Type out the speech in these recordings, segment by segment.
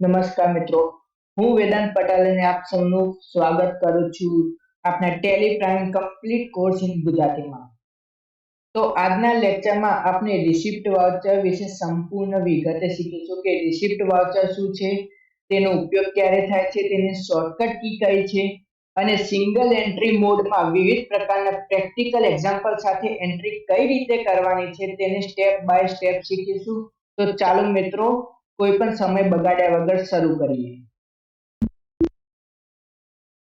નમસ્કાર મિત્રો, હું વેદાંત પટેલ અને આપ સૌનું સ્વાગત કરું છું આપના Tally prime complete course in ગુજરાતીમાં. તો આજના લેક્ચરમાં આપણે રિસિપ્ટ વાઉચર વિશે સંપૂર્ણ વિગતે શીખીશું કે રિસિપ્ટ વાઉચર શું છે, તેનો ઉપયોગ ક્યારે થાય છે, તેની શોર્ટકટ કી કઈ છે અને સિંગલ એન્ટ્રી મોડમાં વિવિધ પ્રકારના પ્રેક્ટિકલ એક્ઝામ્પલ સાથે એન્ટ્રી કઈ રીતે કરવાની છે તેને સ્ટેપ બાય સ્ટેપ શીખીશું. તો ચાલો મિત્રો, કોઈ પણ સમય બગાડ્યા વગર શરૂ કરીએ.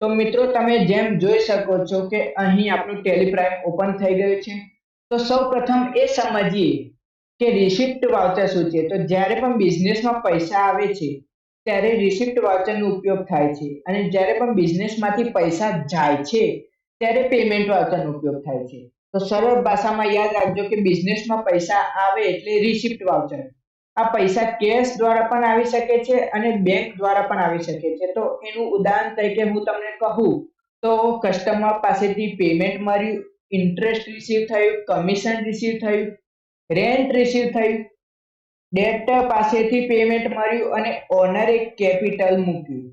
તો મિત્રો, તમે જેમ જોઈ શકો છો કે અહીં આપણું ટેલી પ્રાઇમ ઓપન થઈ ગયું છે. તો સૌપ્રથમ એ સમજીએ કે રિસિપ્ટ વાઉચર શું છે. તો જ્યારે પણ બિઝનેસમાં પૈસા આવે છે ત્યારે રિસિપ્ટ વાઉચરનો ઉપયોગ થાય છે, અને જ્યારે પણ બિઝનેસમાંથી પૈસા જાય છે ત્યારે પેમેન્ટ વાઉચરનો ઉપયોગ થાય છે. તો સરળ ભાષામાં યાદ રાખજો કે બિઝનેસમાં પૈસા આવે એટલે રિસિપ્ટ વાઉચર. આ પૈસા કેશ દ્વારા પણ આવી શકે છે અને બેંક દ્વારા પણ આવી શકે છે. તો એનું ઉદાહરણ તરીકે હું તમને કહું તો કસ્ટમર પાસેથી પેમેન્ટ મળ્યું, ઇન્ટરેસ્ટ રિસીવ થયું, કમિશન રિસીવ થયું, રેન્ટ રિસીવ થયું, ડેટર પાસેથી પેમેન્ટ મળ્યું અને ઓનરે કેપિટલ મૂક્યું.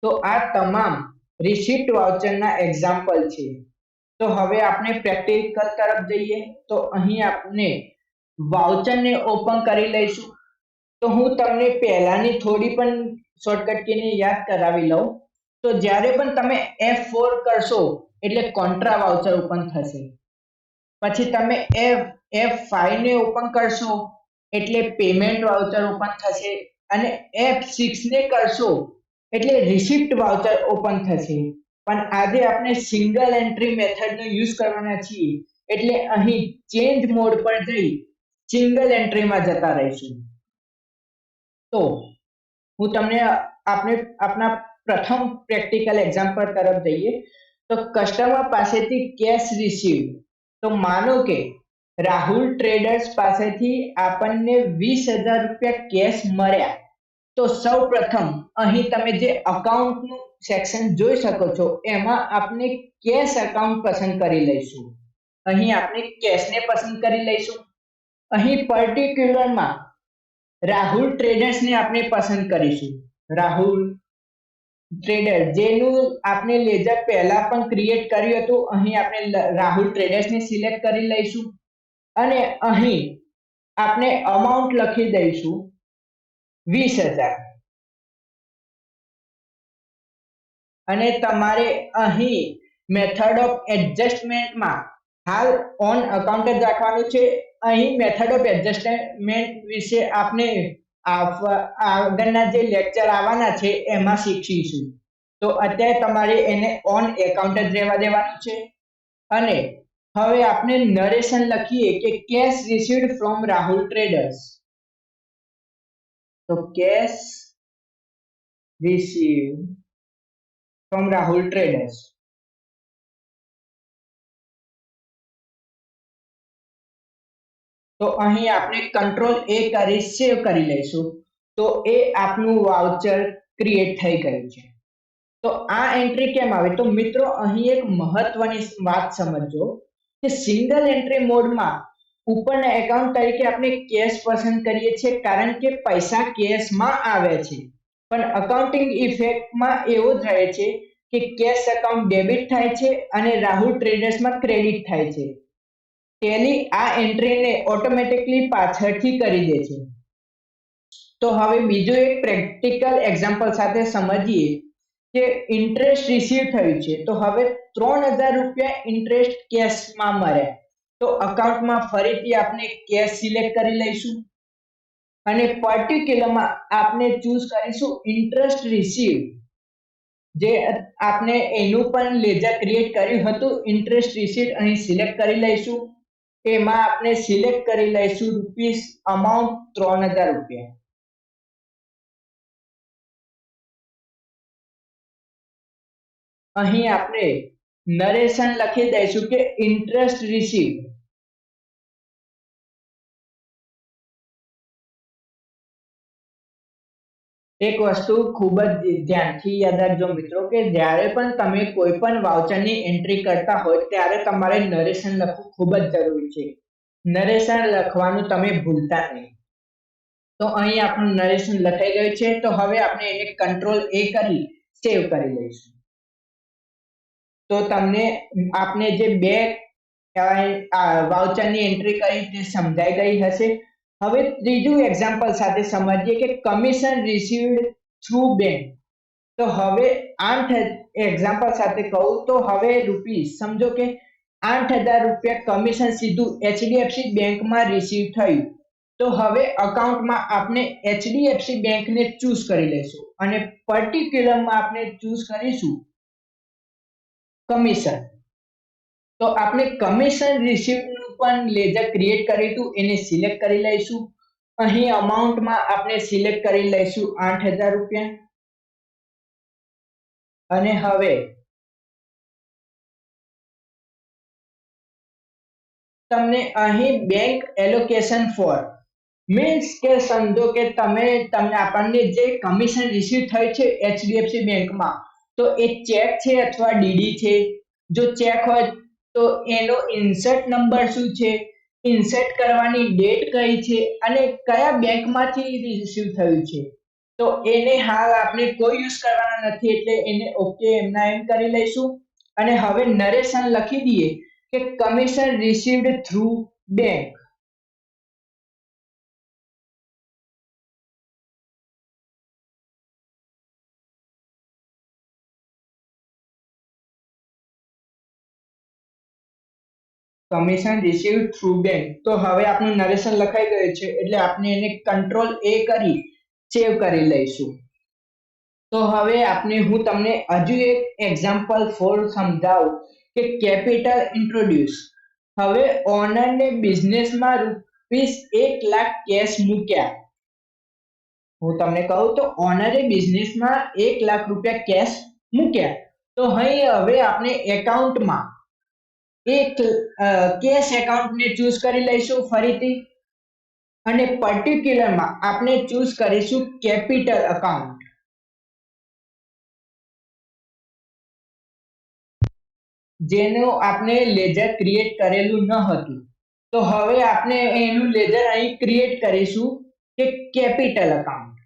તો આ તમામ રિસિપ્ટ વાઉચરના એક્ઝામ્પલ છે. તો હવે આપણે પ્રેક્ટિકલ તરફ જઈએ. તો અહીં આપણે વાઉચરને ઓપન કરી લઈશું. તો હું તમને પહેલાની થોડી પણ શોર્ટકટ કીને યાદ કરાવી લઉં. તો જ્યારે પણ તમે F4 કરશો એટલે કોન્ટ્રા વાઉચર ઓપન થશે. પછી તમે F5 ને ઓપન કરશો એટલે પેમેન્ટ વાઉચર ઓપન થશે, અને F6 ને કરશો એટલે રિસિપ્ટ વાઉચર ઓપન થશે. પણ આજે આપણે સિંગલ એન્ટ્રી મેથડનો યુઝ કરવાના છીએ એટલે અહીં ચેન્જ મોડ પર જઈ સિંગલ એન્ટ્રીમાં જતા રહીશું. તો હું તમને આપણે આપણા પ્રથમ પ્રેક્ટિકલ એક્ઝામ્પલ તરફ જઈએ. તો કસ્ટમર પાસેથી કેશ રિસીવ. તો માનો કે રાહુલ ટ્રેડર્સ પાસેથી આપણને 20,000 રૂપિયા કેશ મળ્યા. તો સૌપ્રથમ અહીં તમે જે અકાઉન્ટનું સેક્શન જોઈ શકો છો એમાં આપણે કેશ અકાઉન્ટ પસંદ કરી લઈશું. અહીં આપણે કેશને પસંદ કરી લઈશું. અહીં પર્ટિક્યુલરમાં રાહુલ ટ્રેડર્સને આપણે પસંદ કરીશું. રાહુલ ટ્રેડર જેનું આપણે લેજર પહેલા પણ ક્રિએટ કર્યું હતું, અહીં આપણે રાહુલ ટ્રેડર્સને સિલેક્ટ કરી લઈશું અને અહીં આપણે અમાઉન્ટ લખી દઈશું 20,000. અને તમારે અહીં મેથડ ઓફ એડજસ્ટમેન્ટમાં હાલ ઓન અકાઉન્ટ જ રાખવાનું છે. અહીં મેથડ ઓફ એડજસ્ટમેન્ટ વિશે આપણે આગળના જે લેક્ચર આવવાના છે એમાં શીખીશું. તો અત્યારે તમારે એને ઓન એકાઉન્ટ જ રહેવા દેવાનું છે. અને હવે આપણે નરેશન લખીએ કે cash received from Rahul traders. તો cash received from Rahul traders. તો અહીં આપણે કંટ્રોલ A કરી સેવ કરી લઈશું. તો એ આપનું વાઉચર ક્રિએટ થઈ ગયું છે. તો આ એન્ટ્રી કેમ આવે? તો મિત્રો, અહીં એક મહત્વની વાત સમજો કે સિંગલ એન્ટ્રી મોડમાં ઉપરના એકાઉન્ટ તરીકે આપણે કેશ પસંદ કરીએ છીએ કારણ કે પૈસા કેશમાં આવે છે. પણ અકાઉન્ટિંગ ઇફેક્ટમાં એવું જ રહે છે કે કેશ એકાઉન્ટ ડેબિટ થાય છે અને રાહુલ ટ્રેડર્સમાં ક્રેડિટ થાય છે. ટેલી આ એન્ટ્રીને ઓટોમેટિકલી પાછળથી કરી દે છે. તો હવે બીજું એક પ્રેક્ટિકલ એક્ઝામ્પલ સાથે સમજીએ કે ઇન્ટરેસ્ટ રિસીવ થયું છે. તો હવે 3,000 રૂપિયા ઇન્ટરેસ્ટ કેશમાં મળ્યા. તો અકાઉન્ટમાં ફરીથી આપણે કેશ સિલેક્ટ કરી લઈશું અને પર્ટિક્યુલરમાં આપણે ચૂઝ કરીશું ઇન્ટરેસ્ટ રિસીવ, જે આપણે એનું પણ લેજર ક્રિએટ કર્યું હતું. ઇન્ટરેસ્ટ રિસીવ અહીં સિલેક્ટ કરી લઈશું. એમાં આપણે સિલેક્ટ કરી લઈશું રૂપીસ અમાઉન્ટ 3,000 રૂપિયા. અહીં આપણે નરેશન લખી દઈશું કે ઇન્ટરેસ્ટ રિસીવ. એક વસ્તુ ખૂબ જ ધ્યાનથી યાદ રાખજો મિત્રો કે જ્યારે પણ તમે કોઈ પણ વાઉચરની એન્ટ્રી કરતા હોય ત્યારે તમારે નરેશન લખવું ખૂબ જ જરૂરી છે. નરેશન લખવાનું તમે ભૂલતા નહીં. તો અહીં આપણું નરેશન લખાઈ ગયું છે. તો હવે આપણે એને કંટ્રોલ A કરી સેવ કરી લઈશું. તો તમને આપને જે બે વાઉચરની એન્ટ્રી કરી તે સમજાઈ ગઈ હશે. હવે ત્રીજું એક્ઝામ્પલ સાથે સમજીએ કે કમિશન રિસીવ્ડ થ્રુ બેંક. તો હવે 8 એક્ઝામ્પલ સાથે કહું તો હવે રૂપીસ સમજો કે 8,000 રૂપિયા કમિશન સીધું એચડીએફસી બેંકમાં રિસીવ થયું. તો હવે અકાઉન્ટમાં આપણે એચડીએફસી બેંકને ચૂઝ કરી લઈશું અને પર્ટિક્યુલરમાં આપણે ચૂઝ કરીશું કમિશન. તો આપણે કમિશન રિસીવ્ડનું પણ લેજર ક્રિએટ કર્યું હતું એને સિલેક્ટ કરી લઈશું. અહીં અમાઉન્ટમાં આપણે સિલેક્ટ કરી લઈશું 8,000 રૂપિયા અને હવે તમને અહીં બેંક એલોકેશન ફોર મીન્સ કે સમજો કે તમને આપણને જે કમિશન રિસીવ થઈ છે એચડીએફસી બેંકમાં તો એ ચેક છે અથવા ડીડી છે. જો ચેક હોય તો એનો ઇન્સર્ટ નંબર શું છે, ઇન્સર્ટ કરવાની ડેટ કઈ છે અને કયા બેંકમાંથી રિસીવ થયું છે. તો એને હાલ આપણે કોઈ યુઝ કરવાના નથી એટલે એને ઓકે એમના એમ કરી લઈશું અને હવે નરેશન લખી દઈએ કે commission received through bank. Commission received through bank. તો હવે આપણું નરેશન લખાઈ ગયું છે એટલે આપણે એને કંટ્રોલ A કરી સેવ કરી લઈશું. તો હવે હું તમને હજુ એક એક્ઝામ્પલ ફોર સમજાવું કે કેપિટલ ઇન્ટ્રોડ્યુસ. હવે ઓનરને બિઝનેસમાં રૂપીસ 1 લાખ કેશ મૂક્યા. હું તમને કહું તો ઓનરે બિઝનેસમાં 1 લાખ રૂપિયા કેશ મૂક્યા. તો અહીં હવે આપણે એકાઉન્ટમાં એક કેશ એકાઉન્ટને ચૂઝ કરી લઈશું ફરીથી અને પર્ટિક્યુલરમાં આપણે ચૂઝ કરીશું કેપિટલ અકાઉન્ટ. જેનું આપણે લેજર ક્રિએટ કરેલું ન હતું. તો હવે આપણે એનું લેજર અહીં ક્રિએટ કરીશું કે કેપિટલ અકાઉન્ટ.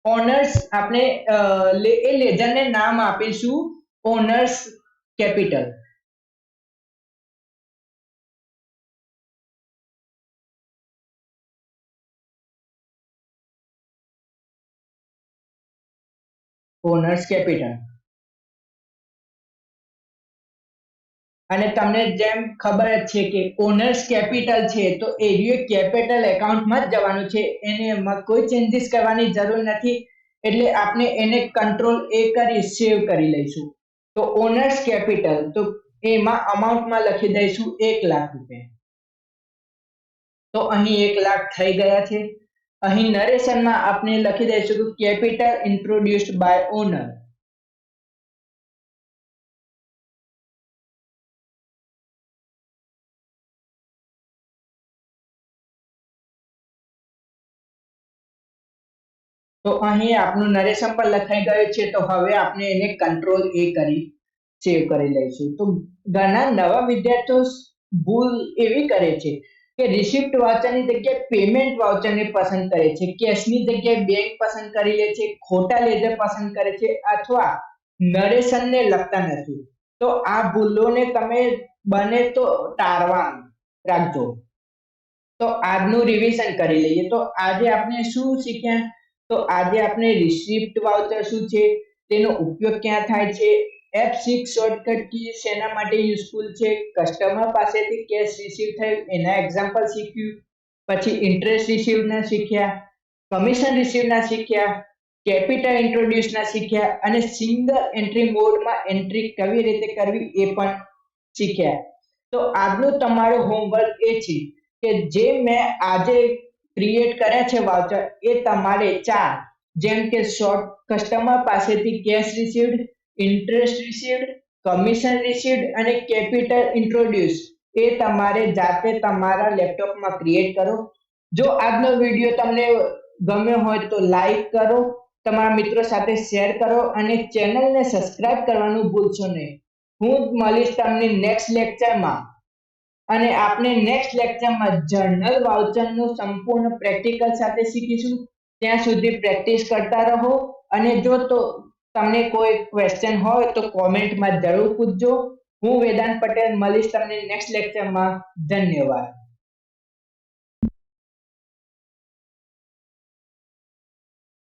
ઓનર્સ આપણે એ લેજરને નામ આપીશું ઓનર્સ કેપિટલ. Owners capital. અને તમને જેમ ખબર જ છે કે ઓનર્સ કેપિટલ છે તો એરિયો કેપિટલ એકાઉન્ટમાં જ જવાનું છે, એને એમાં કોઈ ચેન્જીસ કરવાની જરૂર નથી એટલે આપણે એને કંટ્રોલ A કરી સેવ કરી લઈશું. તો ઓનર્સ કેપિટલ તો એમાં અમાઉન્ટમાં લખી દઈશું 1 લાખ રૂપિયા. તો અહીં 1 લાખ થઈ ગયા છે. અહીં નરેશનમાં આપણે લખી દઈશું કે કેપિટલ ઇન્ટ્રોડ્યુસ્ડ બાય ઓનર. તો અહીં આપણું નરેશન પર લખાઈ ગયું છે. તો હવે આપણે એને કંટ્રોલ A કરી સેવ કરી લઈશું. તો ઘણા નવા વિદ્યાર્થીઓ ભૂલ એવી કરે છે કે રિસિપ્ટ વાઉચરની જગ્યાએ પેમેન્ટ વાઉચરને પસંદ કરે છે, કેશની જગ્યાએ બેંક પસંદ કરી લે છે, ખોટા લેજર પસંદ કરે છે અથવા નરેશનને લખતા નથી. તો આ ભૂલોને તમે બને તો ટાળવા રાખજો. તો આજનું રિવિઝન કરી લઈએ. તો આજે આપણે શું શીખ્યા? તો આજે આપણે રિસિપ્ટ વાઉચર શું છે, તેનો ઉપયોગ ક્યાં થાય છે, F6 શોર્ટકટ કી શેના માટે યુઝફુલ છે, કસ્ટમર પાસેથી કેશ રિસીવ થયું એના એક્ઝામ્પલ શીખ્યું, પછી ઇન્ટરેસ્ટ રિસીવના શીખ્યા, કમિશન રિસીવના શીખ્યા, કેપિટલ ઇન્ટ્રોડ્યુસના શીખ્યા અને સિંગલ એન્ટ્રી મોડમાં એન્ટ્રી કેવી રીતે કરવી એ પણ શીખ્યા. તો આજનું તમારું હોમવર્ક એ છે કે જે મેં આજે ક્રિએટ કર્યા છે વાઉચર એ તમારે 4 જેમ કે શોર્ટ કસ્ટમર પાસેથી cash received, interest received, commission received અને કેપિટલ ઇન્ટ્રોડ્યુસ એ તમારે જાતે તમારા લેપટોપમાં ક્રિએટ કરો. જો આજનો વિડિયો તમને ગમ્યો હોય તો લાઈક કરો, તમારા મિત્રો સાથે શેર કરો અને ચેનલને સબસ્ક્રાઇબ કરવાનું ભૂલશો નહીં. હું મળીશ તમને નેક્સ્ટ લેક્ચરમાં. અને આપણે નેક્સ્ટ લેક્ચરમાં જર્નલ વાઉચરનું સંપૂર્ણ પ્રેક્ટિકલ સાથે શીખીશું. ત્યાં સુધી પ્રેક્ટિસ કરતા રહો અને જો તો તમને કોઈ ક્વેશ્ચન હોય તો કોમેન્ટમાં જરૂર પૂછજો. હું વેદાંત પટેલ મળીશ તમને નેક્સ્ટ લેક્ચરમાં. ધન્યવાદ.